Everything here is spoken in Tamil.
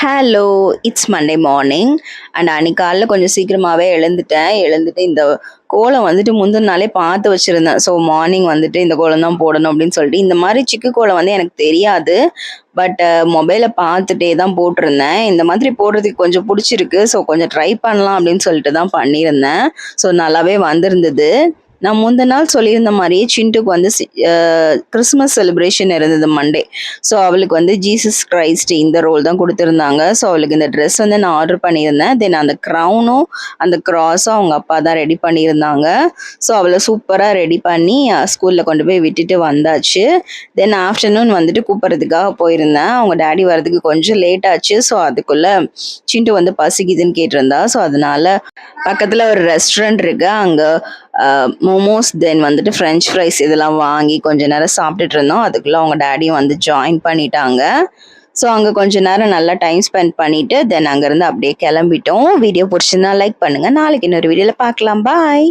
Hello, it's Monday morning and அன்னைக்கு காலைல கொஞ்சம் சீக்கிரமாகவே எழுந்துட்டு இந்த கோலம் வந்துட்டு முந்தின நாளே பார்த்து வச்சுருந்தேன். ஸோ மார்னிங் வந்துட்டு இந்த கோலம் தான் போடணும் அப்படின்னு சொல்லிட்டு இந்த மாதிரி சிக்கு கோலம் வந்து எனக்கு தெரியாது. பட் மொபைலை பார்த்துட்டே தான் போட்டிருந்தேன். இந்த மாதிரி போடுறதுக்கு கொஞ்சம் பிடிச்சிருக்கு. ஸோ கொஞ்சம் ட்ரை பண்ணலாம் அப்படின்னு சொல்லிட்டு தான் பண்ணியிருந்தேன். ஸோ நல்லாவே வந்திருந்தது. நான் முந்தின நாள் சொல்லியிருந்த மாதிரியே சிண்டுக்கு வந்து கிறிஸ்மஸ் செலிப்ரேஷன் இருந்தது மண்டே. ஸோ அவளுக்கு வந்து ஜீசஸ் கிரைஸ்ட் இந்த ரோல் தான் கொடுத்துருந்தாங்க. ஸோ அவளுக்கு இந்த ட்ரெஸ் வந்து நான் ஆர்டர் பண்ணியிருந்தேன். தென் அந்த க்ரௌனும் அந்த க்ராஸும் அவங்க அப்பா தான் ரெடி பண்ணியிருந்தாங்க. ஸோ அவளை சூப்பராக ரெடி பண்ணி ஸ்கூலில் கொண்டு போய் விட்டுட்டு வந்தாச்சு. தென் ஆஃப்டர்நூன் வந்துட்டு கூப்பிட்றதுக்காக போயிருந்தேன். அவங்க டேடி வர்றதுக்கு கொஞ்சம் லேட் ஆச்சு. ஸோ அதுக்குள்ளே சிண்டு வந்து பசிக்குதுன்னு கேட்டிருந்தா. ஸோ அதனால பக்கத்தில் ஒரு ரெஸ்டாரண்ட் இருக்கு, அங்கே மோமோஸ் தென் வந்துட்டு ஃப்ரெஞ்ச் ஃப்ரைஸ் இதெல்லாம் வாங்கி கொஞ்ச நேரம் சாப்பிட்டுட்டு இருந்தோம். அதுக்குள்ளே அவங்க டேடியும் வந்து ஜாயின் பண்ணிட்டாங்க. ஸோ அங்கே கொஞ்ச நேரம் நல்லா டைம் ஸ்பெண்ட் பண்ணிவிட்டு தென் அங்கேருந்து அப்படியே கிளம்பிட்டோம். வீடியோ பிடிச்சிருந்தா லைக் பண்ணுங்கள். நாளைக்கு இன்னொரு வீடியோவில் பார்க்கலாம். பாய்.